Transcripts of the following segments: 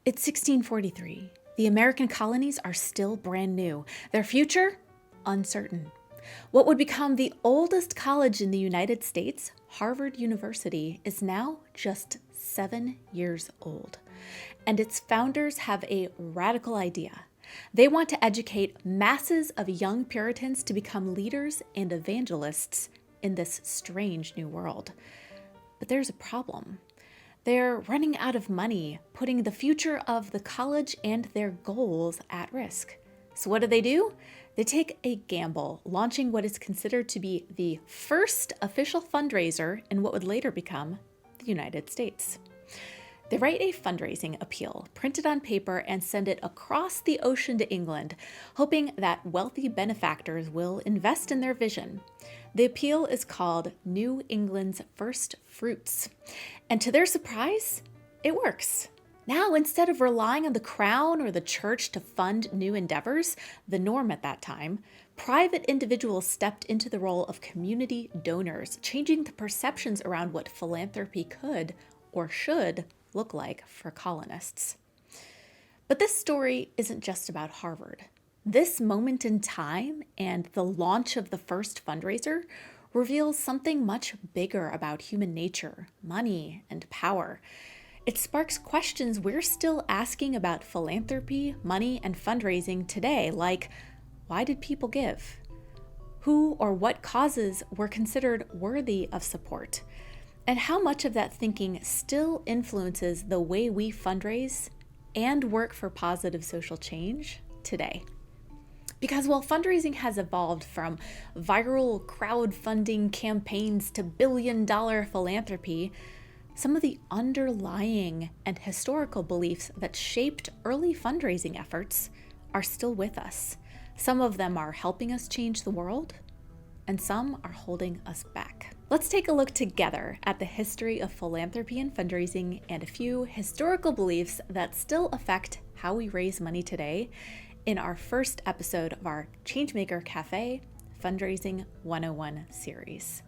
It's 1643. The American colonies are still brand new. Their future? Uncertain. What would become the oldest college in the United States, Harvard University, is now just 7 years old. And its founders have a radical idea. They want to educate masses of young Puritans to become leaders and evangelists in this strange new world. But there's a problem. They're running out of money, putting the future of the college and their goals at risk. So what do? They take a gamble, launching what is considered to be the first official fundraiser in what would later become the United States. They write a fundraising appeal, print it on paper, and send it across the ocean to England, hoping that wealthy benefactors will invest in their vision. The appeal is called New England's First Fruits. And to their surprise, it works. Now, instead of relying on the crown or the church to fund new endeavors, the norm at that time, private individuals stepped into the role of community donors, changing the perceptions around what philanthropy could or should look like for colonists. But this story isn't just about Harvard. This moment in time and the launch of the first fundraiser reveals something much bigger about human nature, money, and power. It sparks questions we're still asking about philanthropy, money, and fundraising today, like, why did people give? Who or what causes were considered worthy of support? And how much of that thinking still influences the way we fundraise and work for positive social change today? Because while fundraising has evolved from viral crowdfunding campaigns to billion-dollar philanthropy, some of the underlying and historical beliefs that shaped early fundraising efforts are still with us. Some of them are helping us change the world, and some are holding us back. Let's take a look together at the history of philanthropy and fundraising and a few historical beliefs that still affect how we raise money today in our first episode of our Changemaker Cafe Fundraising 101 series.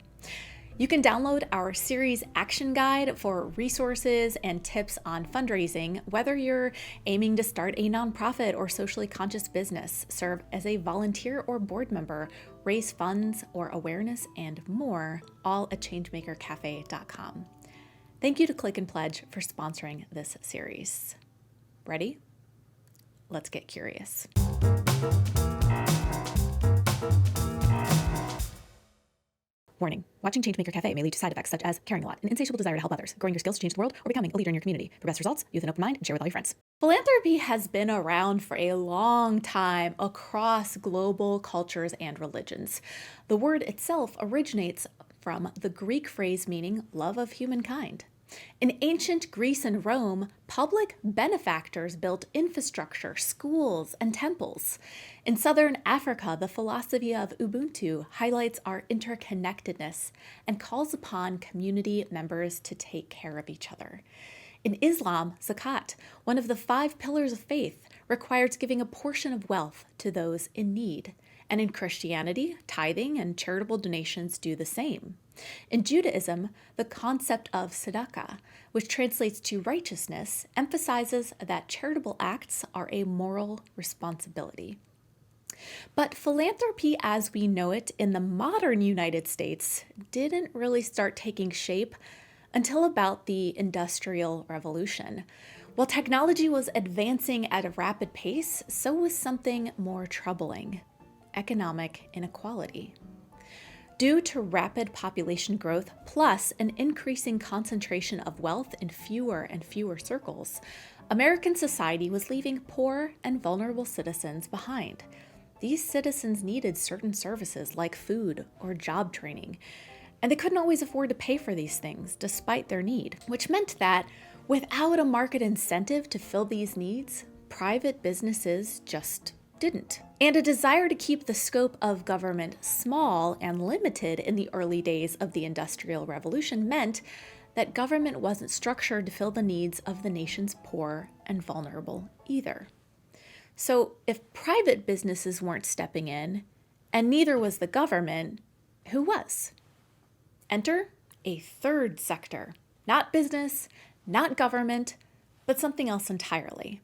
You can download our series action guide for resources and tips on fundraising, whether you're aiming to start a nonprofit or socially conscious business, serve as a volunteer or board member, raise funds or awareness, and more, all at changemakercafe.com. Thank you to Click and Pledge for sponsoring this series. Ready? Let's get curious. Warning, watching Changemaker Cafe may lead to side effects such as caring a lot, an insatiable desire to help others, growing your skills to change the world, or becoming a leader in your community. For best results, use an open mind and share with all your friends. Philanthropy has been around for a long time across global cultures and religions. The word itself originates from the Greek phrase meaning love of humankind. In ancient Greece and Rome, public benefactors built infrastructure, schools, and temples. In southern Africa, the philosophy of Ubuntu highlights our interconnectedness and calls upon community members to take care of each other. In Islam, zakat, one of the 5 pillars of faith, requires giving a portion of wealth to those in need. And in Christianity, tithing and charitable donations do the same. In Judaism, the concept of tzedakah, which translates to righteousness, emphasizes that charitable acts are a moral responsibility. But philanthropy as we know it in the modern United States didn't really start taking shape until about the Industrial Revolution. While technology was advancing at a rapid pace, so was something more troubling: economic inequality. Due to rapid population growth plus an increasing concentration of wealth in fewer and fewer circles, American society was leaving poor and vulnerable citizens behind. These citizens needed certain services like food or job training, and they couldn't always afford to pay for these things despite their need, which meant that without a market incentive to fill these needs, private businesses just didn't. And a desire to keep the scope of government small and limited in the early days of the Industrial Revolution meant that government wasn't structured to fill the needs of the nation's poor and vulnerable either. So if private businesses weren't stepping in, and neither was the government, who was? Enter a third sector, not business, not government, but something else entirely.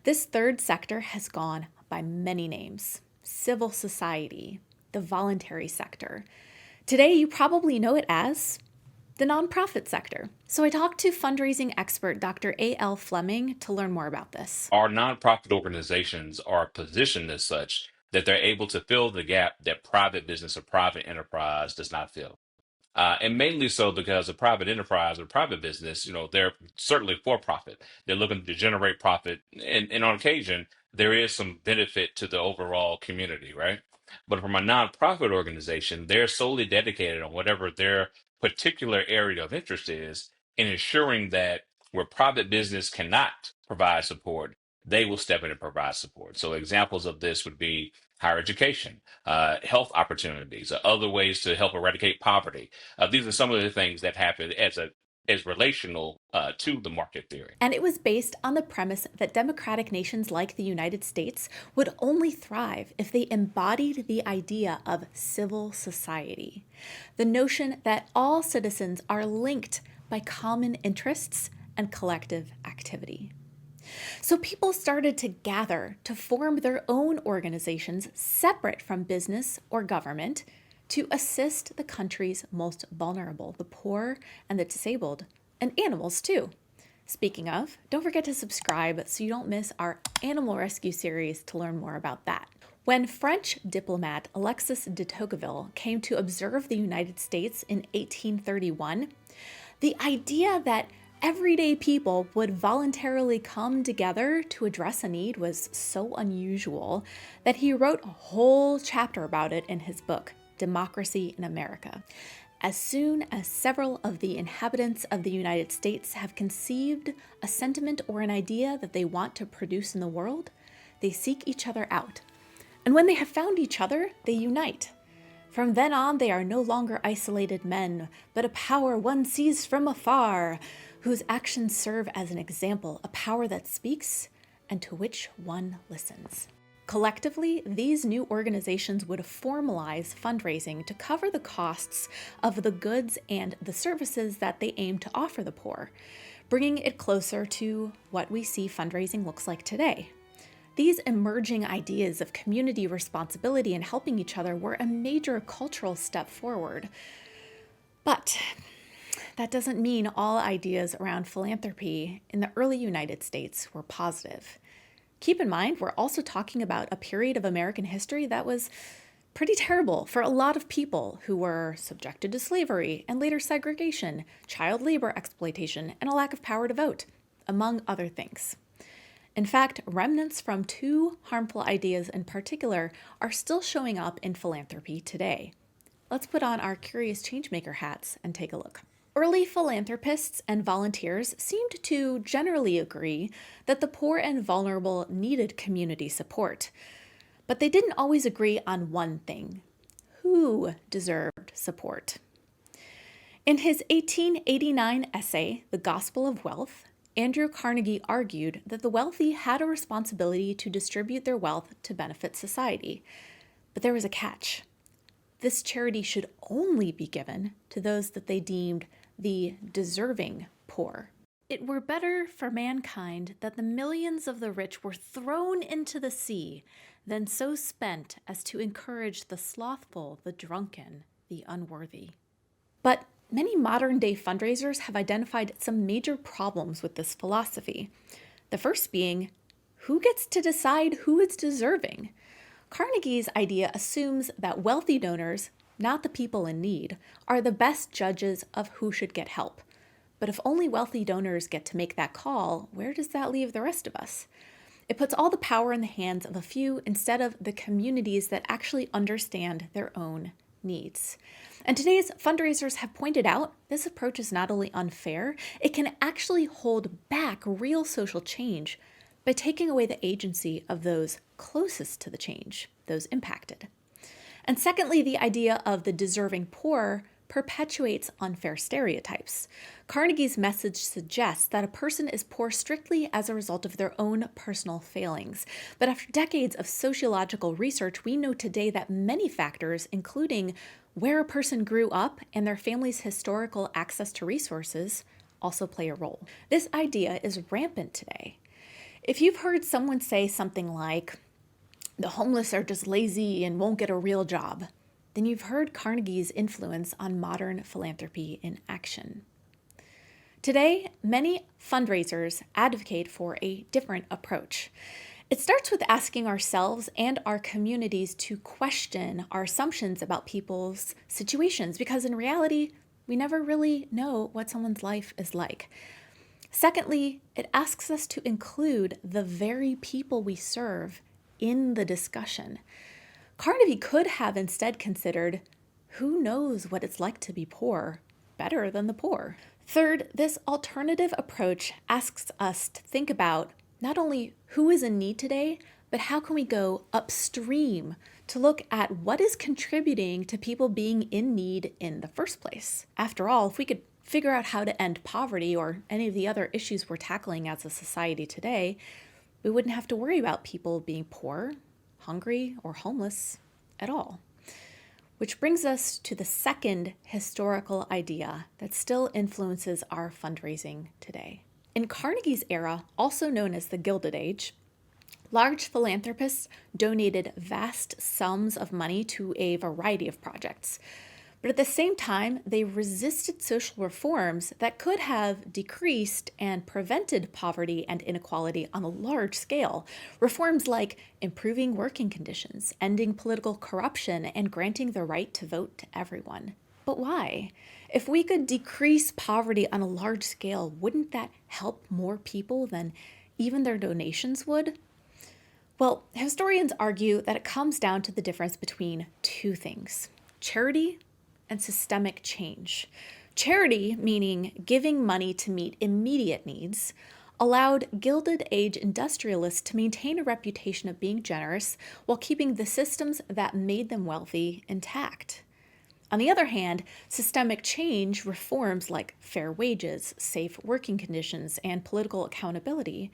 This third sector has gone by many names: civil society, the voluntary sector. Today, you probably know it as the nonprofit sector. So I talked to fundraising expert Dr. A.L. Fleming to learn more about this. Our nonprofit organizations are positioned as such that they're able to fill the gap that private business or private enterprise does not fill. And mainly so because a private enterprise or private business, they're certainly for profit. They're looking to generate profit. And on occasion, there is some benefit to the overall community, right? But from a nonprofit organization, they're solely dedicated on whatever their particular area of interest is in ensuring that where private business cannot provide support, they will step in and provide support. So examples of this would be higher education, health opportunities, other ways to help eradicate poverty. These are some of the things that happen as relational to the market theory. And it was based on the premise that democratic nations like the United States would only thrive if they embodied the idea of civil society, the notion that all citizens are linked by common interests and collective activity. So people started to gather to form their own organizations separate from business or government to assist the country's most vulnerable, the poor and the disabled, and animals too. Speaking of, don't forget to subscribe so you don't miss our animal rescue series to learn more about that. When French diplomat Alexis de Tocqueville came to observe the United States in 1831, the idea that everyday people would voluntarily come together to address a need was so unusual that he wrote a whole chapter about it in his book, Democracy in America. As soon as several of the inhabitants of the United States have conceived a sentiment or an idea that they want to produce in the world, they seek each other out. And when they have found each other, they unite. From then on, they are no longer isolated men, but a power one sees from afar, whose actions serve as an example, a power that speaks and to which one listens. Collectively, these new organizations would formalize fundraising to cover the costs of the goods and the services that they aim to offer the poor, bringing it closer to what we see fundraising looks like today. These emerging ideas of community responsibility and helping each other were a major cultural step forward. But that doesn't mean all ideas around philanthropy in the early United States were positive. Keep in mind, we're also talking about a period of American history that was pretty terrible for a lot of people who were subjected to slavery and later segregation, child labor exploitation, and a lack of power to vote, among other things. In fact, remnants from two harmful ideas in particular are still showing up in philanthropy today. Let's put on our curious changemaker hats and take a look. Early philanthropists and volunteers seemed to generally agree that the poor and vulnerable needed community support. But they didn't always agree on one thing: who deserved support. In his 1889 essay, The Gospel of Wealth, Andrew Carnegie argued that the wealthy had a responsibility to distribute their wealth to benefit society. But there was a catch. This charity should only be given to those that they deemed the deserving poor. It were better for mankind that the millions of the rich were thrown into the sea than so spent as to encourage the slothful, the drunken, the unworthy. But many modern-day fundraisers have identified some major problems with this philosophy. The first being, who gets to decide who is deserving? Carnegie's idea assumes that wealthy donors, not the people in need, are the best judges of who should get help. But if only wealthy donors get to make that call, where does that leave the rest of us? It puts all the power in the hands of a few instead of the communities that actually understand their own needs. And today's fundraisers have pointed out this approach is not only unfair, it can actually hold back real social change by taking away the agency of those closest to the change, those impacted. And secondly, the idea of the deserving poor perpetuates unfair stereotypes. Carnegie's message suggests that a person is poor strictly as a result of their own personal failings. But after decades of sociological research, we know today that many factors, including where a person grew up and their family's historical access to resources, also play a role. This idea is rampant today. If you've heard someone say something like, the homeless are just lazy and won't get a real job, then you've heard Carnegie's influence on modern philanthropy in action. Today, many fundraisers advocate for a different approach. It starts with asking ourselves and our communities to question our assumptions about people's situations, because in reality, we never really know what someone's life is like. Secondly, it asks us to include the very people we serve in the discussion. Carnegie could have instead considered, who knows what it's like to be poor better than the poor? Third, this alternative approach asks us to think about not only who is in need today, but how can we go upstream to look at what is contributing to people being in need in the first place. After all, if we could figure out how to end poverty or any of the other issues we're tackling as a society today, we wouldn't have to worry about people being poor, hungry, or homeless at all. Which brings us to the second historical idea that still influences our fundraising today. In Carnegie's era, also known as the Gilded Age, large philanthropists donated vast sums of money to a variety of projects. But at the same time, they resisted social reforms that could have decreased and prevented poverty and inequality on a large scale. Reforms like improving working conditions, ending political corruption, and granting the right to vote to everyone. But why? If we could decrease poverty on a large scale, wouldn't that help more people than even their donations would? Well, historians argue that it comes down to the difference between two things: charity and systemic change. Charity, meaning giving money to meet immediate needs, allowed Gilded Age industrialists to maintain a reputation of being generous while keeping the systems that made them wealthy intact. On the other hand, systemic change reforms like fair wages, safe working conditions, and political accountability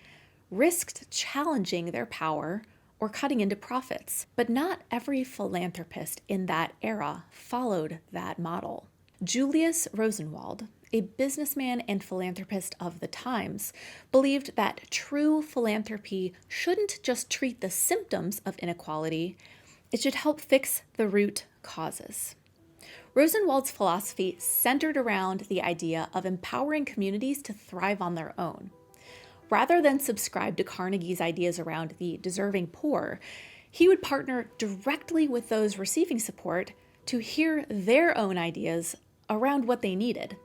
risked challenging their power or cutting into profits. But not every philanthropist in that era followed that model. Julius Rosenwald, a businessman and philanthropist of the times, believed that true philanthropy shouldn't just treat the symptoms of inequality, it should help fix the root causes. Rosenwald's philosophy centered around the idea of empowering communities to thrive on their own. Rather than subscribe to Carnegie's ideas around the deserving poor, he would partner directly with those receiving support to hear their own ideas around what they needed.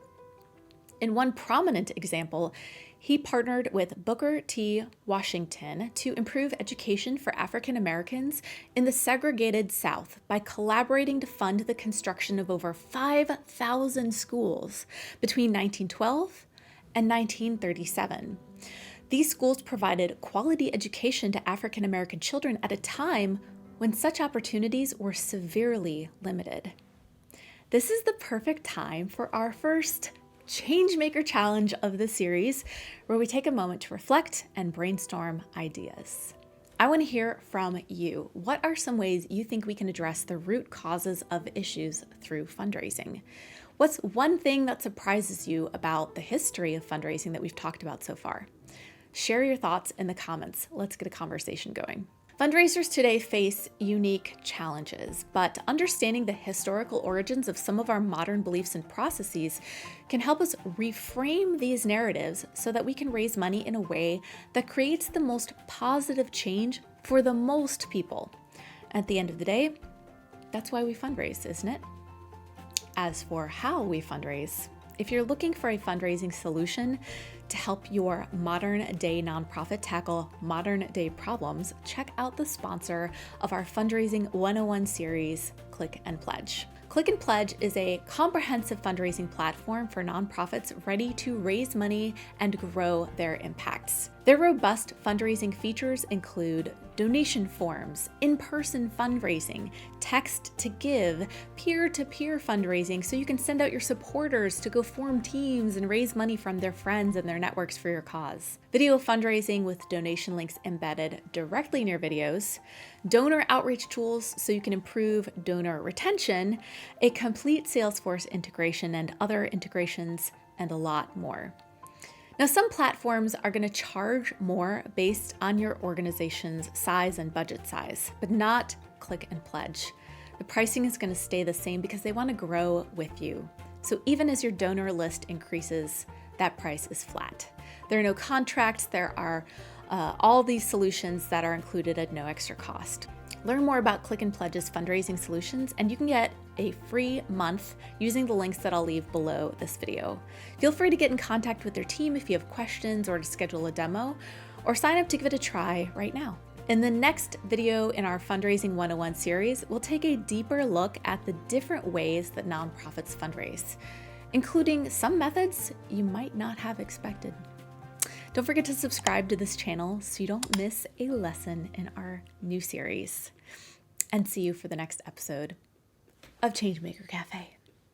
In one prominent example, he partnered with Booker T. Washington to improve education for African Americans in the segregated South by collaborating to fund the construction of over 5,000 schools between 1912 and 1937. These schools provided quality education to African American children at a time when such opportunities were severely limited. This is the perfect time for our first Changemaker challenge of the series, where we take a moment to reflect and brainstorm ideas. I want to hear from you. What are some ways you think we can address the root causes of issues through fundraising? What's one thing that surprises you about the history of fundraising that we've talked about so far? Share your thoughts in the comments. Let's get a conversation going. Fundraisers today face unique challenges, but understanding the historical origins of some of our modern beliefs and processes can help us reframe these narratives so that we can raise money in a way that creates the most positive change for the most people. At the end of the day, that's why we fundraise, isn't it? As for how we fundraise, if you're looking for a fundraising solution to help your modern-day nonprofit tackle modern-day problems, check out the sponsor of our Fundraising 101 series, Click and Pledge. Click and Pledge is a comprehensive fundraising platform for nonprofits ready to raise money and grow their impacts. Their robust fundraising features include donation forms, in-person fundraising, text to give, peer-to-peer fundraising so you can send out your supporters to go form teams and raise money from their friends and their networks for your cause, video fundraising with donation links embedded directly in your videos, donor outreach tools so you can improve donor retention, a complete Salesforce integration and other integrations, and a lot more. Now, some platforms are going to charge more based on your organization's size and budget size, but not Click and Pledge. The pricing is going to stay the same because they want to grow with you. So even as your donor list increases, that price is flat. There are no contracts. There are all these solutions that are included at no extra cost. Learn more about Click and Pledge's fundraising solutions, and you can get a free month using the links that I'll leave below this video. Feel free to get in contact with their team if you have questions or to schedule a demo, or sign up to give it a try right now. In the next video in our Fundraising 101 series, we'll take a deeper look at the different ways that nonprofits fundraise, including some methods you might not have expected. Don't forget to subscribe to this channel so you don't miss a lesson in our new series. And see you for the next episode of Changemaker Cafe.